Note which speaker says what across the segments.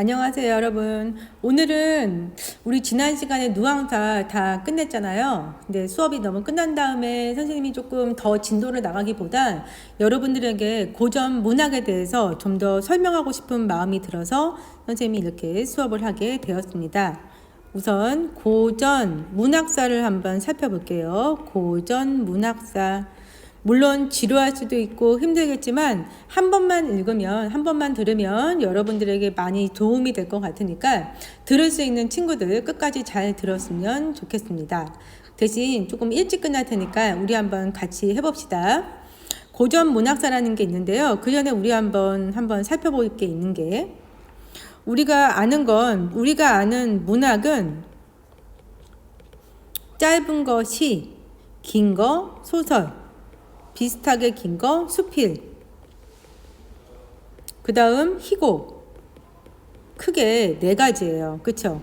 Speaker 1: 안녕하세요, 여러분. 오늘은 우리 지난 시간에 누앙사 다 끝냈잖아요. 근데 수업이 너무 끝난 다음에 선생님이 조금 더 진도를 나가기보단 여러분들에게 고전 문학에 대해서 좀 더 설명하고 싶은 마음이 들어서 선생님이 이렇게 수업을 하게 되었습니다. 우선 고전 문학사를 한번 살펴볼게요. 고전 문학사. 물론 지루할 수도 있고 힘들겠지만 한 번만 읽으면, 한 번만 들으면 여러분들에게 많이 도움이 될 것 같으니까 들을 수 있는 친구들 끝까지 잘 들었으면 좋겠습니다. 대신 조금 일찍 끝날 테니까 우리 한번 같이 해봅시다. 고전 문학사라는 게 있는데요. 그 전에 우리 한번 살펴볼 게 있는 게, 우리가 아는 문학은 짧은 거 시, 긴 거 소설, 비슷하게 긴 거 수필, 그 다음 희곡. 크게 네 가지예요. 그쵸?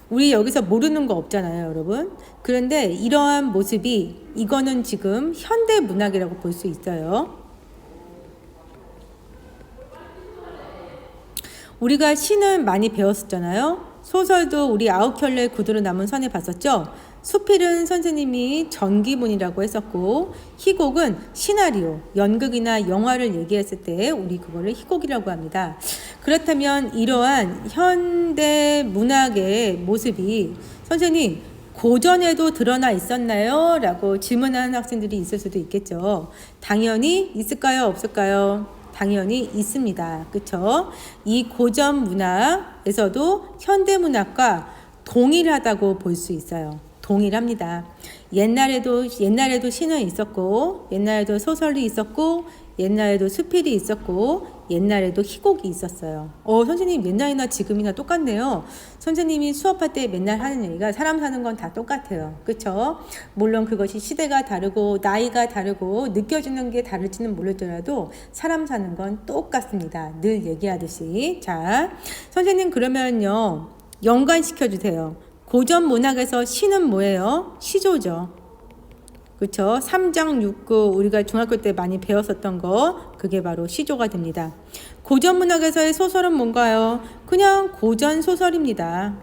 Speaker 1: 우리 여기서 모르는 거 없잖아요, 여러분. 그런데 이러한 모습이, 이거는 지금 현대 문학이라고 볼 수 있어요. 우리가 시는 많이 배웠었잖아요. 소설도 우리 아홉켤레 구두로 남은 선에 봤었죠. 수필은 선생님이 전기문이라고 했었고, 희곡은 시나리오, 연극이나 영화를 얘기했을 때 우리 그거를 희곡이라고 합니다. 그렇다면 이러한 현대 문학의 모습이 선생님 고전에도 드러나 있었나요? 라고 질문하는 학생들이 있을 수도 있겠죠. 당연히 있을까요? 없을까요? 당연히 있습니다. 그쵸? 이 고전 문학에서도 현대 문학과 동일하다고 볼 수 있어요. 동일합니다. 옛날에도 시는 있었고, 옛날에도 소설이 있었고, 옛날에도 수필이 있었고, 옛날에도 희곡이 있었어요. 선생님 옛날이나 지금이나 똑같네요. 선생님이 수업할 때 맨날 하는 얘기가 사람 사는 건 다 똑같아요. 그쵸? 물론 그것이 시대가 다르고 나이가 다르고 느껴지는 게 다를지는 모르더라도 사람 사는 건 똑같습니다. 늘 얘기하듯이. 자, 선생님 그러면요 연관시켜 주세요. 고전 문학에서 시는 뭐예요? 시조죠. 그렇죠? 3장 6구 우리가 중학교 때 많이 배웠었던 거, 그게 바로 시조가 됩니다. 고전 문학에서의 소설은 뭔가요? 그냥 고전 소설입니다.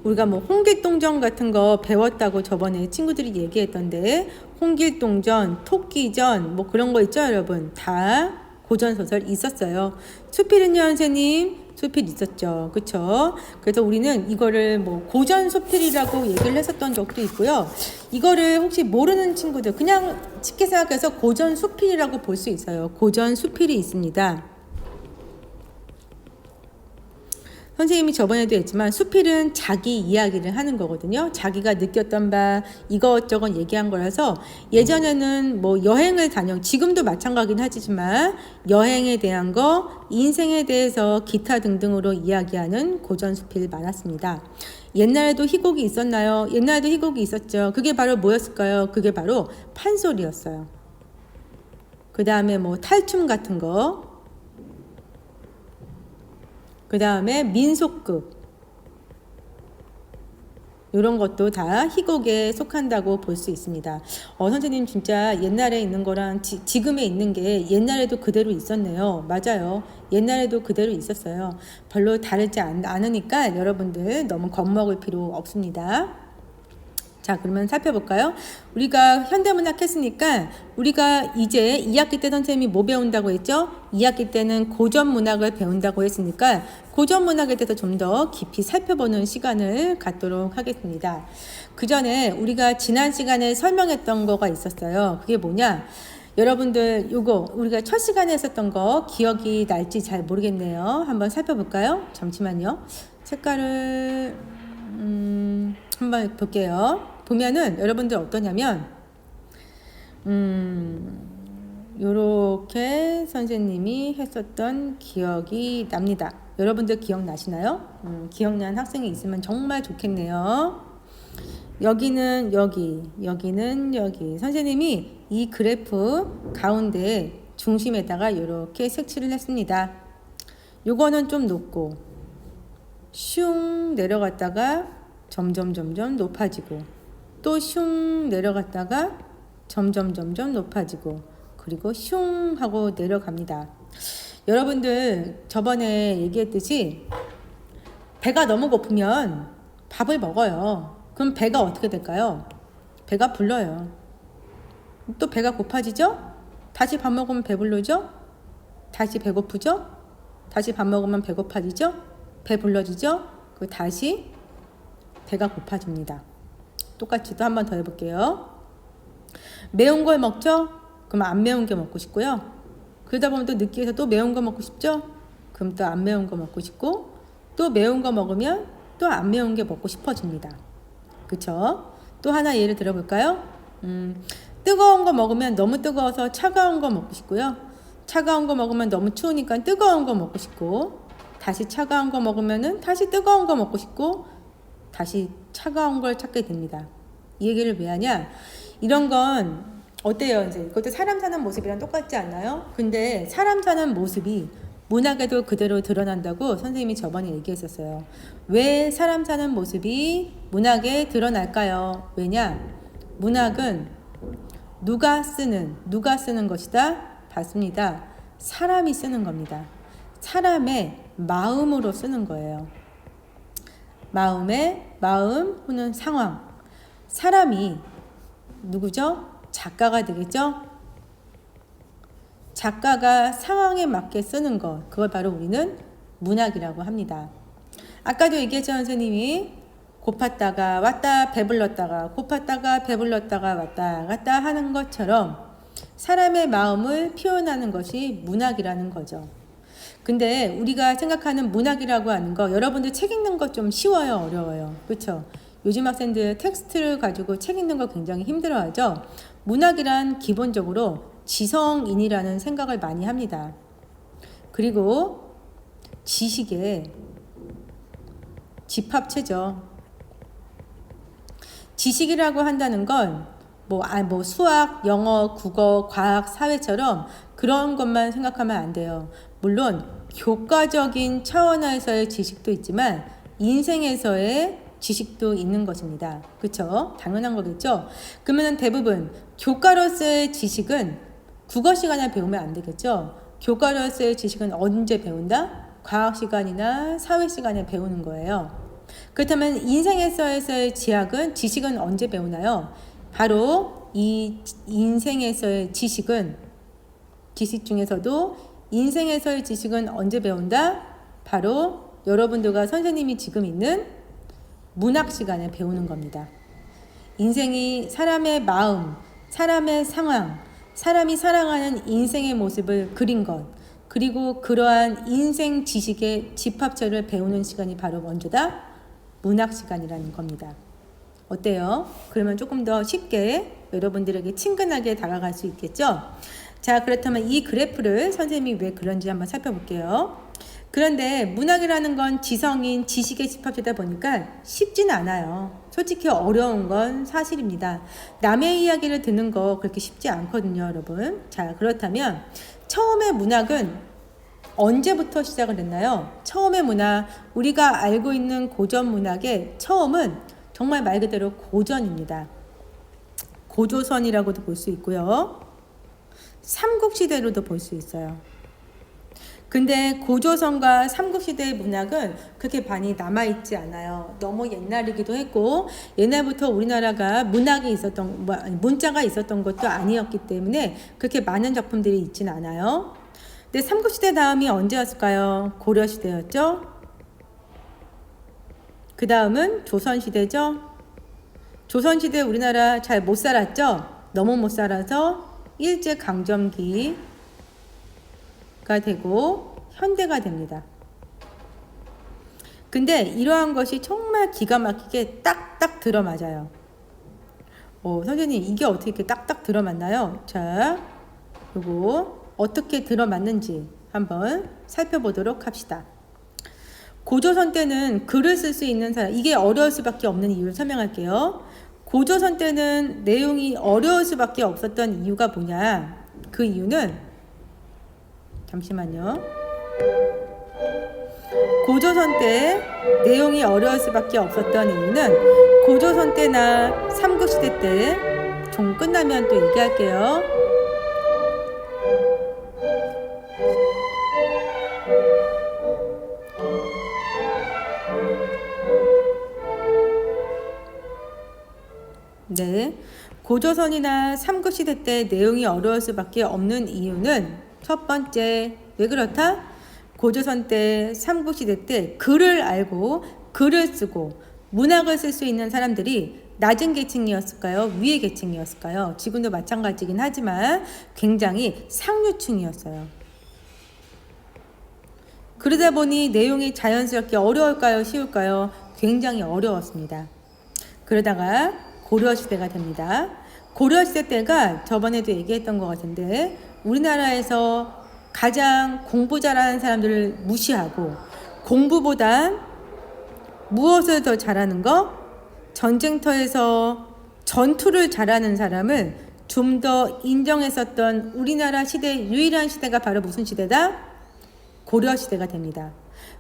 Speaker 1: 우리가 뭐 홍길동전 같은 거 배웠다고 저번에 친구들이 얘기했던데, 홍길동전, 토끼전 뭐 그런 거 있죠, 여러분? 다 고전 소설 있었어요. 수필은요, 선생님? 수필 있었죠. 그쵸? 그래서 우리는 이거를 뭐 고전 수필이라고 얘기를 했었던 적도 있고요. 이거를 혹시 모르는 친구들 그냥 쉽게 생각해서 고전 수필이라고 볼 수 있어요. 고전 수필이 있습니다. 선생님이 저번에도 했지만 수필은 자기 이야기를 하는 거거든요. 자기가 느꼈던 바 이것저것 얘기한 거라서, 예전에는 뭐 여행을 지금도 마찬가지긴 하지만 여행에 대한 거, 인생에 대해서 기타 등등으로 이야기하는 고전 수필 많았습니다. 옛날에도 희곡이 있었나요? 옛날에도 희곡이 있었죠. 그게 바로 뭐였을까요? 그게 바로 판소리였어요. 그 다음에 뭐 탈춤 같은 거, 그 다음에 민속극, 이런 것도 다 희곡에 속한다고 볼 수 있습니다. 선생님 진짜 옛날에 있는 거랑 지금에 있는 게 옛날에도 그대로 있었네요. 맞아요. 옛날에도 그대로 있었어요. 별로 다르지 않으니까 여러분들 너무 겁먹을 필요 없습니다. 자, 그러면 살펴볼까요? 우리가 현대문학 했으니까 우리가 이제 2학기 때 선생님이 뭐 배운다고 했죠? 2학기 때는 고전문학을 배운다고 했으니까 고전문학에 대해서 좀 더 깊이 살펴보는 시간을 갖도록 하겠습니다. 그 전에 우리가 지난 시간에 설명했던 거가 있었어요. 그게 뭐냐? 여러분들 요거 우리가 첫 시간에 했었던 거 기억이 날지 잘 모르겠네요. 한번 살펴볼까요? 잠시만요. 색깔을 한번 볼게요. 보면은 여러분들 어떠냐면 요렇게 선생님이 했었던 기억이 납니다. 여러분들 기억나시나요? 기억나는 학생이 있으면 정말 좋겠네요. 여기는 여기, 여기는 여기. 선생님이 이 그래프 가운데 중심에다가 이렇게 색칠을 했습니다. 요거는 좀 높고 슝 내려갔다가 점점 높아지고, 또 슝 내려갔다가 점점 높아지고, 그리고 슝 하고 내려갑니다. 여러분들 저번에 얘기했듯이 배가 너무 고프면 밥을 먹어요. 그럼 배가 어떻게 될까요? 배가 불러요. 또 배가 고파지죠? 다시 밥 먹으면 배불러죠? 다시 배고프죠? 다시 밥 먹으면 배고파지죠? 배 불러지죠? 그 다시 배가 고파집니다. 똑같이 또 한 번 더 해볼게요. 매운 걸 먹죠? 그럼 안 매운 게 먹고 싶고요. 그러다 보면 또 느끼해서 또 매운 거 먹고 싶죠? 그럼 또 안 매운 거 먹고 싶고, 또 매운 거 먹으면 또 안 매운 게 먹고 싶어집니다. 그쵸? 또 하나 예를 들어볼까요? 뜨거운 거 먹으면 너무 뜨거워서 차가운 거 먹고 싶고요. 차가운 거 먹으면 너무 추우니까 뜨거운 거 먹고 싶고, 다시 차가운 거 먹으면은 다시 뜨거운 거 먹고 싶고, 다시 차가운 걸 찾게 됩니다. 이 얘기를 왜 하냐? 이런 건 어때요? 이제 이것도 사람 사는 모습이랑 똑같지 않나요? 근데 사람 사는 모습이 문학에도 그대로 드러난다고 선생님이 저번에 얘기했었어요. 왜 사람 사는 모습이 문학에 드러날까요? 왜냐? 문학은 누가 쓰는 것이다? 맞습니다. 사람이 쓰는 겁니다. 사람의 마음으로 쓰는 거예요. 마음 혹은 상황. 사람이 누구죠? 작가가 되겠죠? 작가가 상황에 맞게 쓰는 것, 그걸 바로 우리는 문학이라고 합니다. 아까도 얘기했죠, 선생님이. 고팠다가 왔다, 배불렀다가 고팠다가 배불렀다가 왔다 갔다 하는 것처럼 사람의 마음을 표현하는 것이 문학이라는 거죠. 근데 우리가 생각하는 문학이라고 하는 거, 여러분들 책 읽는 거 좀 쉬워요, 어려워요? 그렇죠? 요즘 학생들 텍스트를 가지고 책 읽는 거 굉장히 힘들어하죠. 문학이란 기본적으로 지성인이라는 생각을 많이 합니다. 그리고 지식의 집합체죠. 지식이라고 한다는 건 뭐 수학, 영어, 국어, 과학, 사회처럼 그런 것만 생각하면 안 돼요. 물론 교과적인 차원에서의 지식도 있지만 인생에서의 지식도 있는 것입니다. 그렇죠? 당연한 거겠죠? 그러면 대부분 교과로서의 지식은 국어 시간에 배우면 안 되겠죠? 교과로서의 지식은 언제 배운다? 과학 시간이나 사회 시간에 배우는 거예요. 그렇다면 인생에서의 지식은 언제 배우나요? 바로 이 인생에서의 지식 중에서도 인생에서의 지식은 언제 배운다? 바로 여러분들과 선생님이 지금 있는 문학 시간에 배우는 겁니다. 인생이 사람의 마음, 사람의 상황, 사람이 살아가는 인생의 모습을 그린 것, 그리고 그러한 인생 지식의 집합체를 배우는 시간이 바로 먼저다? 문학 시간이라는 겁니다. 어때요? 그러면 조금 더 쉽게 여러분들에게 친근하게 다가갈 수 있겠죠? 자, 그렇다면 이 그래프를 선생님이 왜 그런지 한번 살펴볼게요. 그런데 문학이라는 건 지성인 지식의 집합체다 보니까 쉽진 않아요. 솔직히 어려운 건 사실입니다. 남의 이야기를 듣는 거 그렇게 쉽지 않거든요, 여러분. 자, 그렇다면 처음에 문학은 언제부터 시작을 했나요? 처음에 문학, 우리가 알고 있는 고전 문학의 처음은 정말 말 그대로 고전입니다. 고조선이라고도 볼 수 있고요. 삼국시대로도 볼 수 있어요. 근데 고조선과 삼국시대의 문학은 그렇게 많이 남아있지 않아요. 너무 옛날이기도 했고 옛날부터 우리나라가 문자가 있었던 것도 아니었기 때문에 그렇게 많은 작품들이 있진 않아요. 근데 삼국시대 다음이 언제였을까요? 고려시대였죠. 그 다음은 조선시대죠. 조선시대 우리나라 잘 못 살았죠. 너무 못 살아서 일제강점기가 되고 현대가 됩니다. 근데 이러한 것이 정말 기가 막히게 딱딱 들어맞아요. 선생님 이게 어떻게 이렇게 딱딱 들어맞나요? 자, 요거 어떻게 들어맞는지 한번 살펴보도록 합시다. 고조선 때는 글을 쓸 수 있는 사람, 이게 어려울 수밖에 없는 이유를 설명할게요. 고조선 때는 내용이 어려울 수밖에 없었던 이유가 뭐냐? 그 이유는 잠시만요. 고조선 때 내용이 어려울 수밖에 없었던 이유는 고조선 때나 삼국시대 때 좀 끝나면 또 얘기할게요. 네. 고조선이나 삼국시대 때 내용이 어려울 수밖에 없는 이유는 첫 번째, 왜 그렇다? 고조선 때, 삼국시대 때 글을 알고 글을 쓰고 문학을 쓸 수 있는 사람들이 낮은 계층이었을까요? 위의 계층이었을까요? 지금도 마찬가지긴 하지만 굉장히 상류층이었어요. 그러다 보니 내용이 자연스럽게 어려울까요? 쉬울까요? 굉장히 어려웠습니다. 그러다가 고려시대가 됩니다. 고려시대 때가 저번에도 얘기했던 것 같은데 우리나라에서 가장 공부 잘하는 사람들을 무시하고 공부보단 무엇을 더 잘하는 거? 전쟁터에서 전투를 잘하는 사람을 좀 더 인정했었던 우리나라 시대 유일한 시대가 바로 무슨 시대다? 고려시대가 됩니다.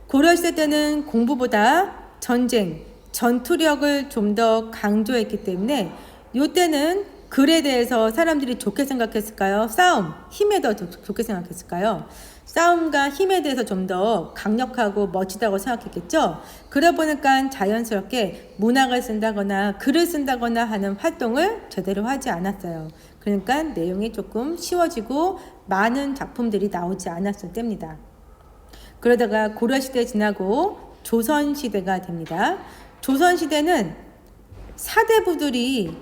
Speaker 1: 고려시대 때는 공부보다 전쟁, 전투력을 좀 더 강조했기 때문에 이때는 글에 대해서 사람들이 좋게 생각했을까요? 싸움, 힘에 더 좋게 생각했을까요? 싸움과 힘에 대해서 좀 더 강력하고 멋지다고 생각했겠죠? 그러다 보니까 자연스럽게 문학을 쓴다거나 글을 쓴다거나 하는 활동을 제대로 하지 않았어요. 그러니까 내용이 조금 쉬워지고 많은 작품들이 나오지 않았을 때입니다. 그러다가 고려시대 지나고 조선시대가 됩니다. 조선시대는 사대부들이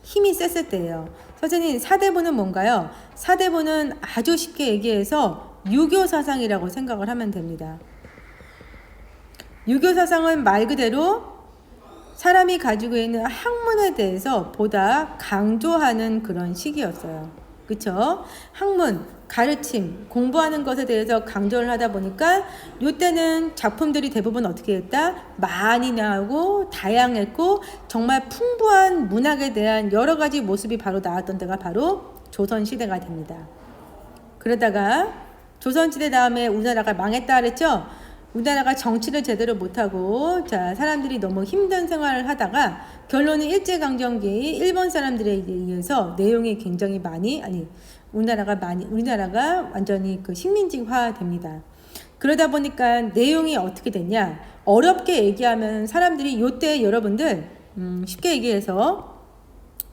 Speaker 1: 힘이 셌을 때예요. 선생님, 사대부는 뭔가요? 사대부는 아주 쉽게 얘기해서 유교 사상이라고 생각을 하면 됩니다. 유교 사상은 말 그대로 사람이 가지고 있는 학문에 대해서 보다 강조하는 그런 시기였어요. 그쵸? 학문, 가르침, 공부하는 것에 대해서 강조를 하다 보니까 이때는 작품들이 대부분 어떻게 했다? 많이 나오고 다양했고 정말 풍부한 문학에 대한 여러 가지 모습이 바로 나왔던 때가 바로 조선시대가 됩니다. 그러다가 조선시대 다음에 우리나라가 망했다 그랬죠? 우리나라가 정치를 제대로 못하고 사람들이 너무 힘든 생활을 하다가 결론은 일제강점기 일본 사람들에 의해서 내용이 굉장히 우리나라가 완전히 그 식민지화 됩니다. 그러다 보니까 내용이 어떻게 됐냐? 어렵게 얘기하면 사람들이 요때 여러분들 쉽게 얘기해서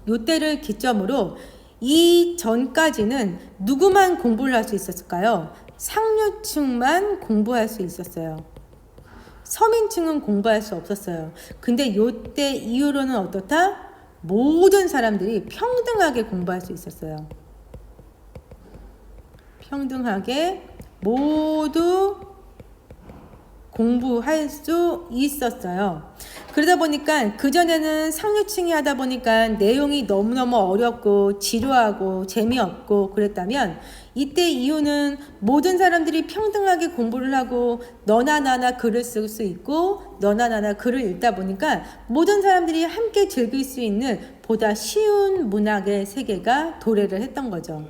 Speaker 1: 요때를 기점으로 이 전까지는 누구만 공부를 할 수 있었을까요? 상류층만 공부할 수 있었어요. 서민층은 공부할 수 없었어요. 근데 요때 이후로는 어떻다? 모든 사람들이 평등하게 공부할 수 있었어요. 평등하게 모두 공부할 수 있었어요. 그러다 보니까 그전에는 상류층이 하다 보니까 내용이 너무너무 어렵고 지루하고 재미없고 그랬다면 이때 이유는 모든 사람들이 평등하게 공부를 하고 너나 나나 글을 쓸 수 있고 너나 나나 글을 읽다 보니까 모든 사람들이 함께 즐길 수 있는 보다 쉬운 문학의 세계가 도래를 했던 거죠.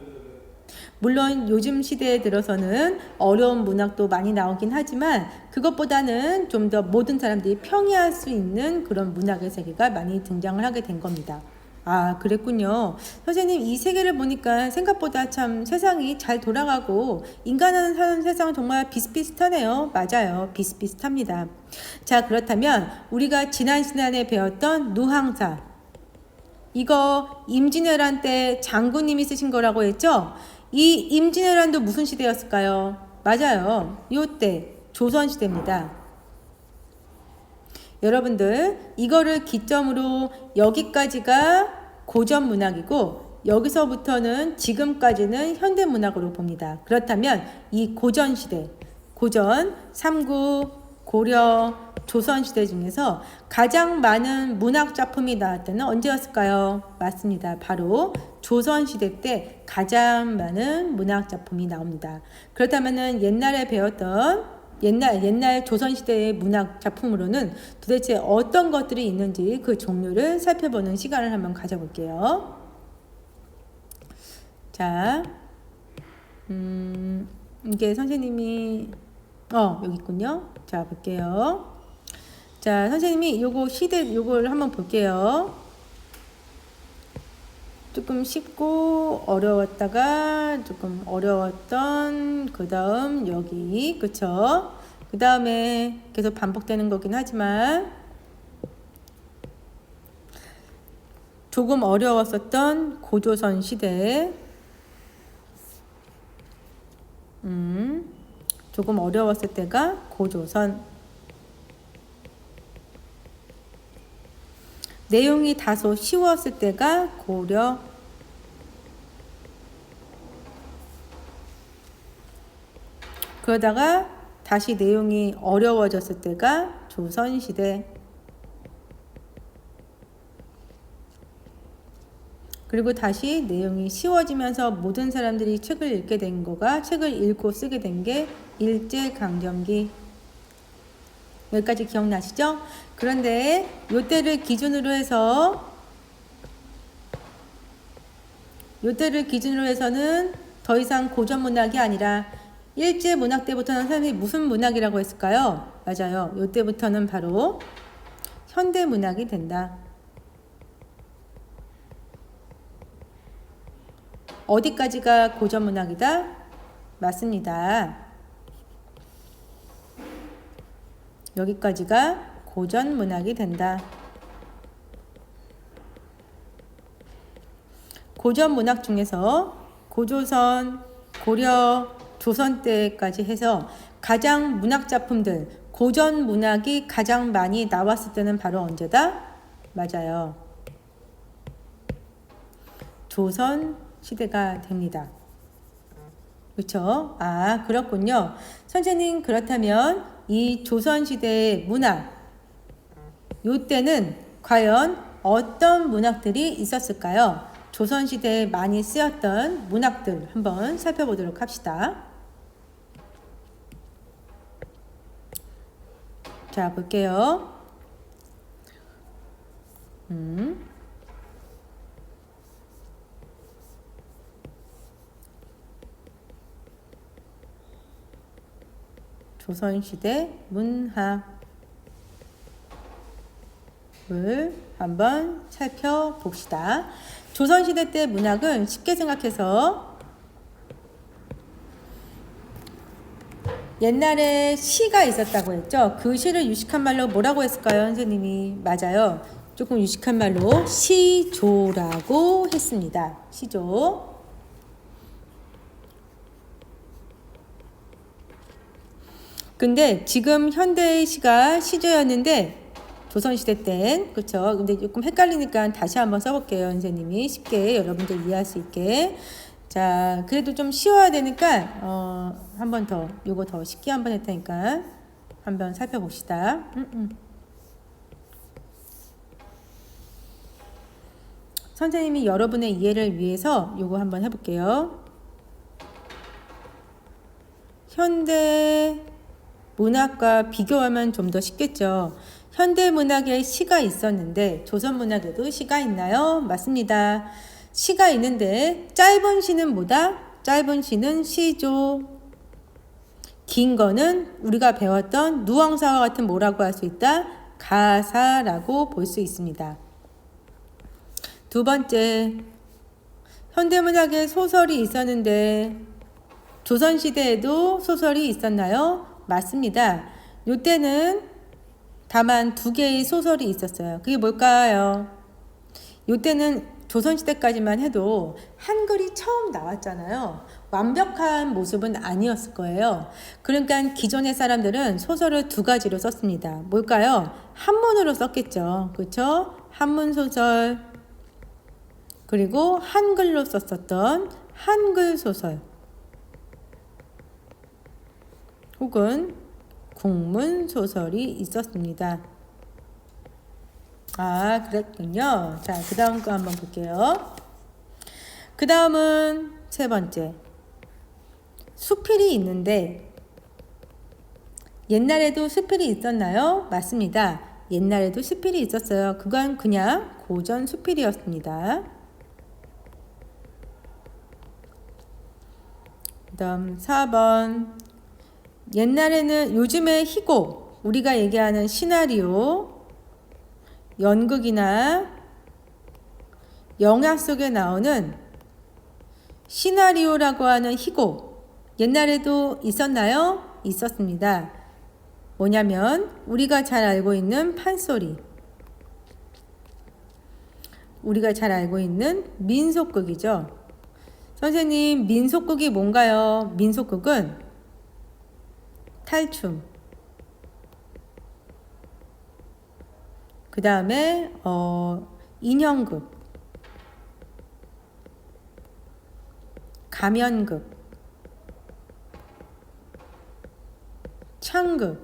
Speaker 1: 물론 요즘 시대에 들어서는 어려운 문학도 많이 나오긴 하지만 그것보다는 좀 더 모든 사람들이 평이할 수 있는 그런 문학의 세계가 많이 등장을 하게 된 겁니다. 아, 그랬군요. 선생님, 이 세계를 보니까 생각보다 참 세상이 잘 돌아가고 인간은 사는 세상은 정말 비슷비슷하네요. 맞아요. 비슷비슷합니다. 자, 그렇다면 우리가 지난 시간에 배웠던 누항사, 이거 임진왜란 때 장군님이 쓰신 거라고 했죠? 이 임진왜란도 무슨 시대였을까요? 맞아요. 요때 조선시대입니다. 여러분들 이거를 기점으로 여기까지가 고전문학이고 여기서부터는 지금까지는 현대문학으로 봅니다. 그렇다면 이 고전시대, 고전, 삼국, 고려, 조선시대 중에서 가장 많은 문학작품이 나왔던 언제였을까요? 맞습니다. 바로 조선시대 때 가장 많은 문학작품이 나옵니다. 그렇다면 옛날에 배웠던 옛날 조선시대의 문학작품으로는 도대체 어떤 것들이 있는지 그 종류를 살펴보는 시간을 한번 가져볼게요. 자, 이게 선생님이 여기 있군요. 자, 볼게요. 자, 선생님이 요걸 한번 볼게요. 조금 쉽고 어려웠다가 조금 어려웠던 그 다음 여기 그쵸? 그 다음에 계속 반복되는 거긴 하지만 조금 어려웠었던 고조선 시대. 조금 어려웠을 때가 고조선. 내용이 다소 쉬웠을 때가 고려. 그러다가 다시 내용이 어려워졌을 때가 조선시대. 그리고 다시 내용이 쉬워지면서 모든 사람들이 책을 읽게 된 거가, 책을 읽고 쓰게 된 게 일제강점기. 여기까지 기억나시죠? 그런데 요때를 기준으로 해서는 더 이상 고전 문학이 아니라 일제 문학 때부터는 사람들이 무슨 문학이라고 했을까요? 맞아요. 요때부터는 바로 현대 문학이 된다. 어디까지가 고전 문학이다? 맞습니다. 여기까지가 고전 문학이 된다. 고전 문학 중에서 고조선, 고려, 조선 때까지 해서 가장 문학 작품들, 고전 문학이 가장 많이 나왔을 때는 바로 언제다? 맞아요. 조선 시대가 됩니다. 그렇죠? 아, 그렇군요. 선생님, 그렇다면 이 조선시대의 문학, 이때는 과연 어떤 문학들이 있었을까요? 조선시대에 많이 쓰였던 문학들 한번 살펴보도록 합시다. 자, 볼게요. 조선시대 문학을 한번 살펴봅시다. 조선시대 때 문학은 쉽게 생각해서 옛날에 시가 있었다고 했죠. 그 시를 유식한 말로 뭐라고 했을까요, 선생님이? 맞아요. 조금 유식한 말로 시조라고 했습니다. 시조. 근데 지금 현대의 시가 시조였는데 조선시대 땐, 그렇죠. 근데 조금 헷갈리니까 다시 한번 써볼게요, 선생님이 쉽게 여러분들 이해할 수 있게. 자, 그래도 좀 쉬워야 되니까 한 번 더, 요거 더 쉽게 한번 했다니까 한번 살펴봅시다. 선생님이 여러분의 이해를 위해서 요거 한번 해볼게요. 현대 문학과 비교하면 좀 더 쉽겠죠. 현대 문학에 시가 있었는데 조선 문학에도 시가 있나요? 맞습니다. 시가 있는데 짧은 시는 뭐다? 짧은 시는 시조. 긴 거는 우리가 배웠던 누엉사와 같은 뭐라고 할 수 있다? 가사라고 볼 수 있습니다. 두 번째, 현대문학에 소설이 있었는데 조선시대에도 소설이 있었나요? 맞습니다. 이때는 다만 두 개의 소설이 있었어요. 그게 뭘까요? 이때는 조선시대까지만 해도 한글이 처음 나왔잖아요. 완벽한 모습은 아니었을 거예요. 그러니까 기존의 사람들은 소설을 두 가지로 썼습니다. 뭘까요? 한문으로 썼겠죠. 그렇죠? 한문 소설, 그리고 한글로 썼었던 한글 소설, 혹은 국문 소설이 있었습니다. 아, 그랬군요. 자, 그 다음 거 한번 볼게요. 그 다음은 세 번째. 수필이 있는데 옛날에도 수필이 있었나요? 맞습니다. 옛날에도 수필이 있었어요. 그건 그냥 고전 수필이었습니다. 그 다음 4번. 옛날에는 요즘의 희곡, 우리가 얘기하는 시나리오, 연극이나 영화 속에 나오는 시나리오라고 하는 희곡, 옛날에도 있었나요? 있었습니다. 뭐냐면 우리가 잘 알고 있는 판소리. 우리가 잘 알고 있는 민속극이죠. 선생님, 민속극이 뭔가요? 민속극은 탈춤, 그 다음에 인형극, 가면극, 창극이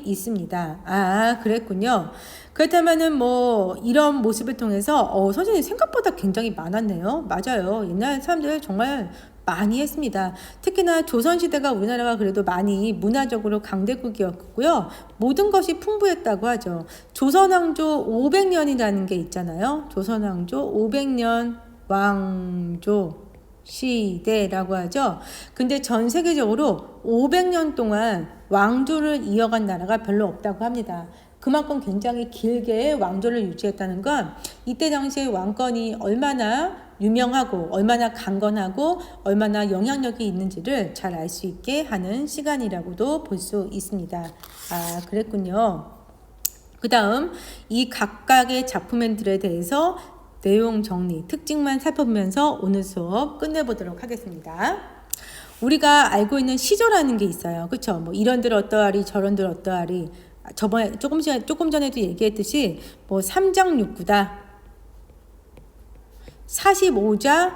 Speaker 1: 있습니다. 아, 그랬군요. 그렇다면은 뭐 이런 모습을 통해서 선생님 생각보다 굉장히 많았네요. 맞아요. 옛날 사람들 정말 많이 했습니다. 특히나 조선시대가 우리나라가 그래도 많이 문화적으로 강대국이었고요. 모든 것이 풍부했다고 하죠. 조선왕조 500년이라는 게 있잖아요. 조선왕조 500년 왕조 시대라고 하죠. 근데 전 세계적으로 500년 동안 왕조를 이어간 나라가 별로 없다고 합니다. 그만큼 굉장히 길게 왕조를 유지했다는 건 이때 당시에 왕권이 얼마나 유명하고 얼마나 강건하고 얼마나 영향력이 있는지를 잘 알 수 있게 하는 시간이라고도 볼 수 있습니다. 아, 그랬군요. 그 다음 이 각각의 작품들에 대해서 내용 정리, 특징만 살펴보면서 오늘 수업 끝내보도록 하겠습니다. 우리가 알고 있는 시조라는 게 있어요. 그렇죠? 뭐 이런들 어떠하리 저런들 어떠하리. 저번에 조금 전에도 얘기했듯이 뭐 삼장육구다, 45자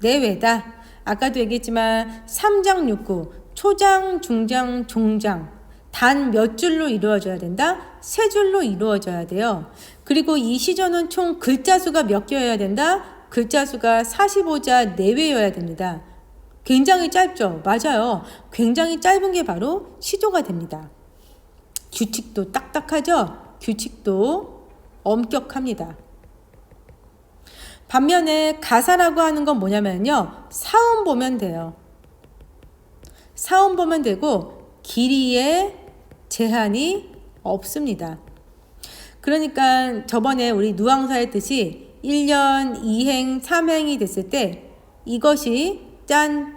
Speaker 1: 내외다. 아까도 얘기했지만 삼장육구, 초장, 중장, 종장 단 몇 줄로 이루어져야 된다? 세 줄로 이루어져야 돼요. 그리고 이 시조는 총 글자 수가 몇 개여야 된다? 글자 수가 45자 내외여야 됩니다. 굉장히 짧죠? 맞아요. 굉장히 짧은 게 바로 시조가 됩니다. 규칙도 딱딱하죠? 규칙도 엄격합니다. 반면에 가사라고 하는 건 뭐냐면요. 사음 보면 돼요. 사음 보면 되고 길이에 제한이 없습니다. 그러니까 저번에 우리 누앙사 했듯이 1년 2행 3행이 됐을 때 이것이 짠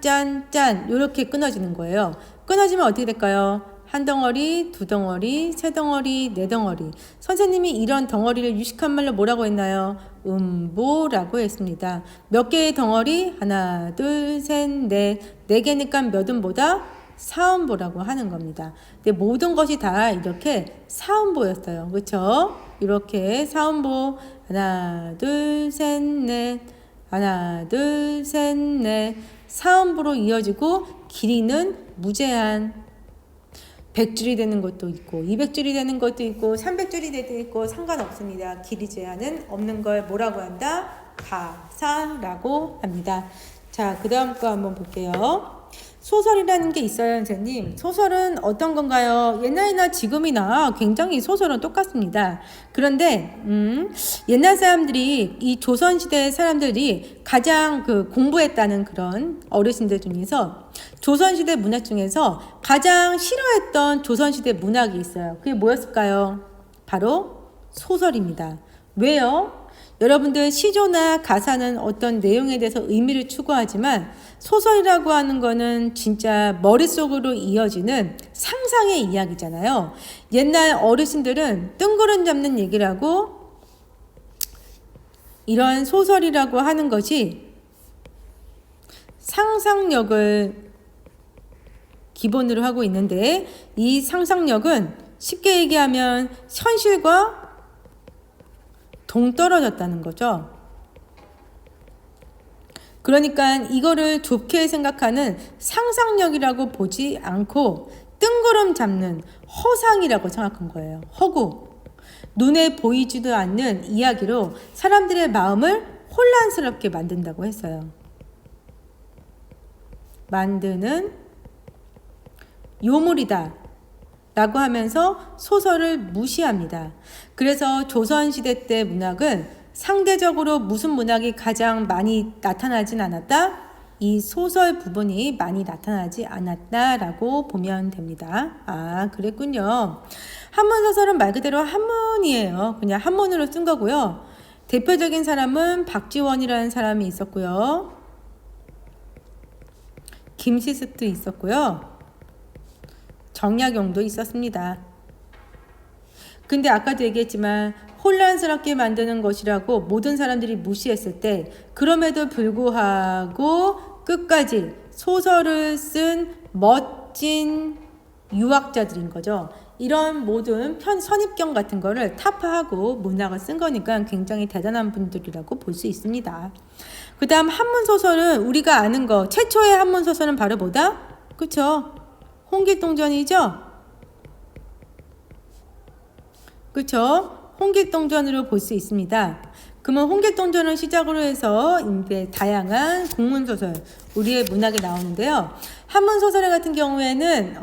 Speaker 1: 이렇게 끊어지는 거예요. 끊어지면 어떻게 될까요? 한 덩어리, 두 덩어리, 세 덩어리, 네 덩어리. 선생님이 이런 덩어리를 유식한 말로 뭐라고 했나요? 음보라고 했습니다. 몇 개의 덩어리? 하나, 둘, 셋, 넷. 네 개니까 몇 음보다? 사음보라고 하는 겁니다. 근데 모든 것이 다 이렇게 사음보였어요. 그렇죠? 이렇게 사음보. 하나, 둘, 셋, 넷. 하나, 둘, 셋, 넷. 사음보로 이어지고 길이는 무제한. 100줄이 되는 것도 있고 200줄이 되는 것도 있고 300줄이 되도 있고 상관없습니다. 길이 제한은 없는 걸 뭐라고 한다? 가사라고 합니다. 자, 그 다음 거 한번 볼게요. 소설이라는 게 있어요, 선생님. 소설은 어떤 건가요? 옛날이나 지금이나 굉장히 소설은 똑같습니다. 그런데 옛날 사람들이 이 조선시대 사람들이 가장 공부했다는 그런 어르신들 중에서 조선시대 문학 중에서 가장 싫어했던 조선시대 문학이 있어요. 그게 뭐였을까요? 바로 소설입니다. 왜요? 여러분들 시조나 가사는 어떤 내용에 대해서 의미를 추구하지만 소설이라고 하는 거는 진짜 머릿속으로 이어지는 상상의 이야기잖아요. 옛날 어르신들은 뜬구름 잡는 얘기를 하고 이런 소설이라고 하는 것이 상상력을 기본으로 하고 있는데 이 상상력은 쉽게 얘기하면 현실과 동떨어졌다는 거죠. 그러니까 이거를 좋게 생각하는 상상력이라고 보지 않고 뜬구름 잡는 허상이라고 생각한 거예요. 허구. 눈에 보이지도 않는 이야기로 사람들의 마음을 혼란스럽게 만든다고 했어요. 만드는 요물이다 라고 하면서 소설을 무시합니다. 그래서 조선시대 때 문학은 상대적으로 무슨 문학이 가장 많이 나타나진 않았다? 이 소설 부분이 많이 나타나지 않았다라고 보면 됩니다. 아, 그랬군요. 한문소설은 말 그대로 한문이에요. 그냥 한문으로 쓴 거고요. 대표적인 사람은 박지원이라는 사람이 있었고요. 김시습도 있었고요. 정약용도 있었습니다. 근데 아까도 얘기했지만 혼란스럽게 만드는 것이라고 모든 사람들이 무시했을 때 그럼에도 불구하고 끝까지 소설을 쓴 멋진 유학자들인 거죠. 이런 모든 선입견 같은 거를 타파하고 문학을 쓴 거니까 굉장히 대단한 분들이라고 볼 수 있습니다. 그 다음 한문소설은 우리가 아는 거 최초의 한문소설은 바로 뭐다? 그쵸? 홍길동전이죠? 그쵸? 홍길동전으로 볼 수 있습니다. 그러면 홍길동전을 시작으로 해서 이제 다양한 공문소설, 우리의 문학에 나오는데요. 한문소설 같은 경우에는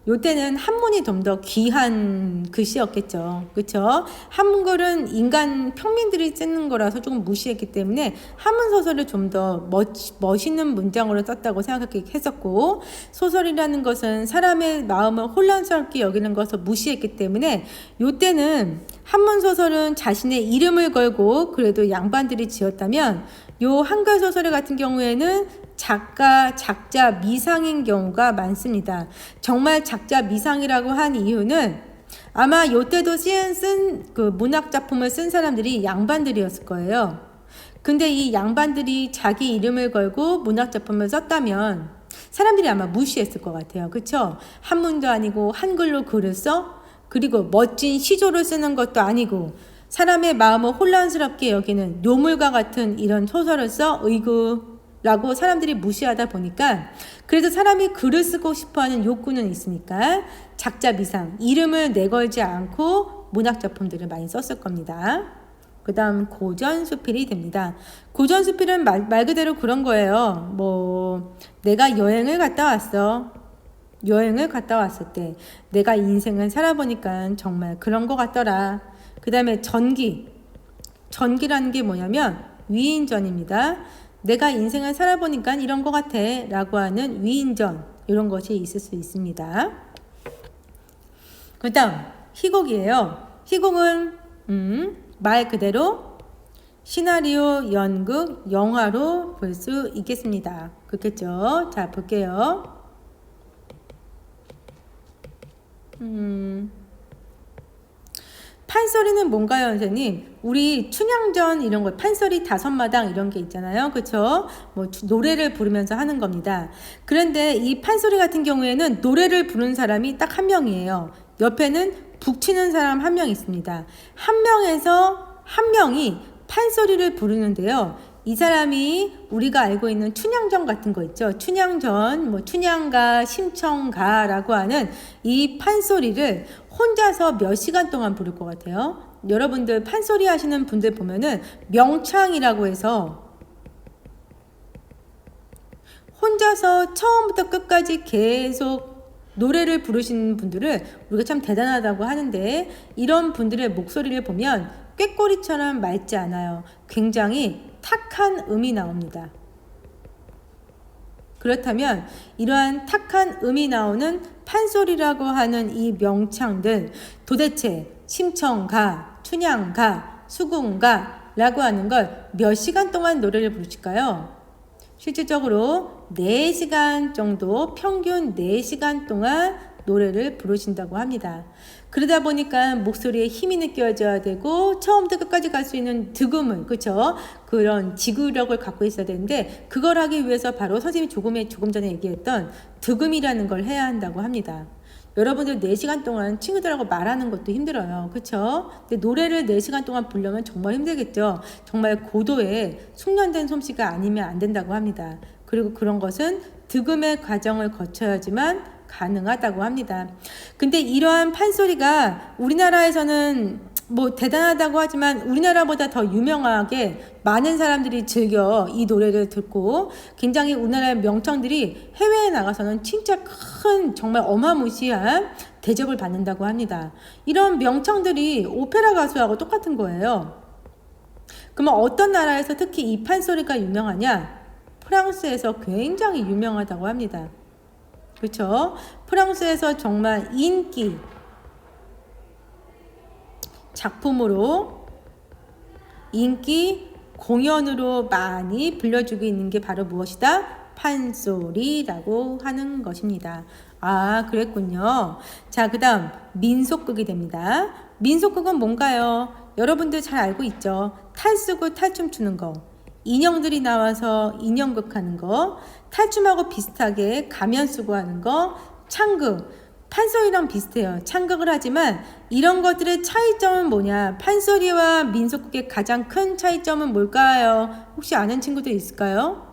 Speaker 1: 요때는 한문이 좀 더 귀한 글씨였겠죠. 그쵸? 한글은 인간 평민들이 쓰는 거라서 조금 무시했기 때문에 한문 소설을 좀 더 멋있는 문장으로 썼다고 생각했었고, 소설이라는 것은 사람의 마음을 혼란스럽게 여기는 것을 무시했기 때문에 요때는 한문 소설은 자신의 이름을 걸고 그래도 양반들이 지었다면, 요 한글 소설 같은 경우에는 작자 미상인 경우가 많습니다. 정말 작자 미상이라고 한 이유는 아마 요때도 쓴 그 문학 작품을 쓴 사람들이 양반들이었을 거예요. 근데 이 양반들이 자기 이름을 걸고 문학 작품을 썼다면 사람들이 아마 무시했을 것 같아요. 그쵸? 한문도 아니고 한글로 글을 써? 그리고 멋진 시조를 쓰는 것도 아니고 사람의 마음을 혼란스럽게 여기는 요물과 같은 이런 소설을 써? 라고 사람들이 무시하다 보니까, 그래도 사람이 글을 쓰고 싶어하는 욕구는 있으니까 작자 미상, 이름을 내걸지 않고 문학작품들을 많이 썼을 겁니다. 그 다음 고전수필이 됩니다. 고전수필은 말 그대로 그런 거예요. 내가 여행을 갔다 왔어. 여행을 갔다 왔을 때 내가 인생을 살아보니까 정말 그런 거 같더라. 그 다음에 전기라는 게 뭐냐면 위인전입니다. 내가 인생을 살아보니까 이런 것 같아 라고 하는 위인전, 이런 것이 있을 수 있습니다. 그 다음 희곡이에요. 희곡은 말 그대로 시나리오, 연극, 영화로 볼 수 있겠습니다. 그렇겠죠? 자, 볼게요. 판소리는 뭔가요, 선생님? 우리 춘향전 이런 거, 판소리 5마당 이런 게 있잖아요. 그쵸? 노래를 부르면서 하는 겁니다. 그런데 이 판소리 같은 경우에는 노래를 부르는 사람이 딱 한 명이에요. 옆에는 북치는 사람 한 명 있습니다. 한 명에서 한 명이 판소리를 부르는데요. 이 사람이 우리가 알고 있는 춘향전 같은 거 있죠. 춘향전, 춘향가, 심청가라고 하는 이 판소리를 혼자서 몇 시간 동안 부를 것 같아요. 여러분들 판소리 하시는 분들 보면은 명창이라고 해서 혼자서 처음부터 끝까지 계속 노래를 부르시는 분들을 우리가 참 대단하다고 하는데, 이런 분들의 목소리를 보면 꾀꼬리처럼 맑지 않아요. 굉장히 탁한 음이 나옵니다. 그렇다면 이러한 탁한 음이 나오는 판소리라고 하는 이 명창들, 도대체 심청가, 춘향가, 수궁가라고 하는 걸 몇 시간 동안 노래를 부르실까요? 실질적으로 4시간 정도, 평균 4시간 동안 노래를 부르신다고 합니다. 그러다 보니까 목소리에 힘이 느껴져야 되고 처음부터 끝까지 갈 수 있는 득음을, 그쵸? 그런 지구력을 갖고 있어야 되는데, 그걸 하기 위해서 바로 선생님이 조금 전에 얘기했던 득음이라는 걸 해야 한다고 합니다. 여러분들 4시간 동안 친구들하고 말하는 것도 힘들어요. 그쵸? 근데 노래를 4시간 동안 부르려면 정말 힘들겠죠. 정말 고도의 숙련된 솜씨가 아니면 안 된다고 합니다. 그리고 그런 것은 득음의 과정을 거쳐야지만 가능하다고 합니다. 근데 이러한 판소리가 우리나라에서는 대단하다고 하지만 우리나라보다 더 유명하게 많은 사람들이 즐겨 이 노래를 듣고, 굉장히 우리나라의 명창들이 해외에 나가서는 진짜 큰, 정말 어마무시한 대접을 받는다고 합니다. 이런 명창들이 오페라 가수하고 똑같은 거예요. 그러면 어떤 나라에서 특히 이 판소리가 유명하냐? 프랑스에서 굉장히 유명하다고 합니다. 그렇죠? 프랑스에서 정말 인기 작품으로, 인기 공연으로 많이 불려주고 있는 게 바로 무엇이다? 판소리라고 하는 것입니다. 아, 그랬군요. 자, 그 다음 민속극이 됩니다. 민속극은 뭔가요? 여러분들 잘 알고 있죠? 탈 쓰고 탈춤 추는 거, 인형들이 나와서 인형극 하는 거, 탈춤하고 비슷하게 가면 쓰고 하는 거, 창극, 판소리랑 비슷해요. 창극을 하지만 이런 것들의 차이점은 뭐냐? 판소리와 민속극의 가장 큰 차이점은 뭘까요? 혹시 아는 친구들 있을까요?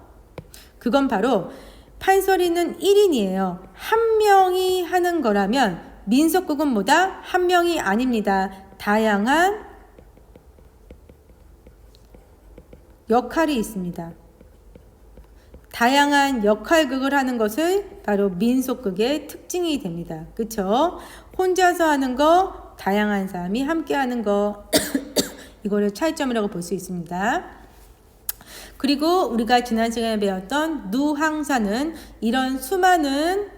Speaker 1: 그건 바로 판소리는 1인이에요. 한 명이 하는 거라면 민속극은 뭐다? 한 명이 아닙니다. 다양한 역할이 있습니다. 다양한 역할극을 하는 것을 바로 민속극의 특징이 됩니다. 그쵸? 혼자서 하는 거, 다양한 사람이 함께 하는 거 이거를 차이점이라고 볼 수 있습니다. 그리고 우리가 지난 시간에 배웠던 누항사는 이런 수많은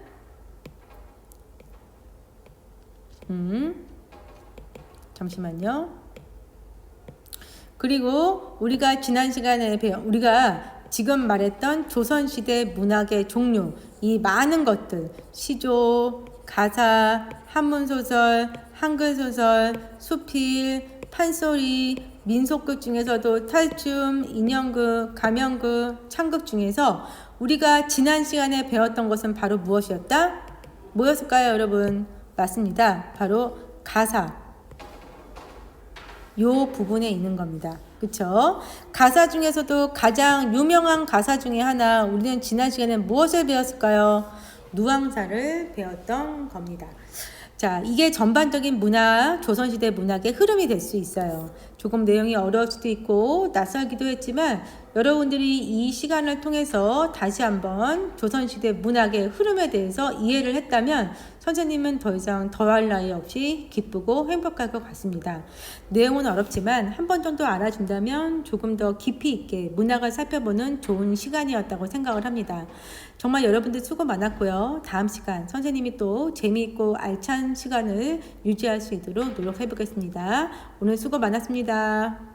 Speaker 1: 잠시만요. 그리고 우리가 지난 시간에 우리가 지금 말했던 조선시대 문학의 종류, 이 많은 것들, 시조, 가사, 한문소설, 한글소설, 수필, 판소리, 민속극 중에서도 탈춤, 인형극, 가면극, 창극 중에서 우리가 지난 시간에 배웠던 것은 바로 무엇이었다? 뭐였을까요, 여러분? 맞습니다. 바로 가사. 요 부분에 있는 겁니다. 그쵸? 가사 중에서도 가장 유명한 가사 중에 하나, 우리는 지난 시간에 무엇을 배웠을까요? 누항사를 배웠던 겁니다. 자, 이게 전반적인 문화, 조선시대 문학의 흐름이 될 수 있어요. 조금 내용이 어려울 수도 있고 낯설기도 했지만 여러분들이 이 시간을 통해서 다시 한번 조선시대 문학의 흐름에 대해서 이해를 했다면 선생님은 더 이상 더할 나위 없이 기쁘고 행복할 것 같습니다. 내용은 어렵지만 한 번 정도 알아준다면 조금 더 깊이 있게 문학을 살펴보는 좋은 시간이었다고 생각을 합니다. 정말 여러분들 수고 많았고요. 다음 시간 선생님이 또 재미있고 알찬 시간을 유지할 수 있도록 노력해 보겠습니다. 오늘 수고 많았습니다.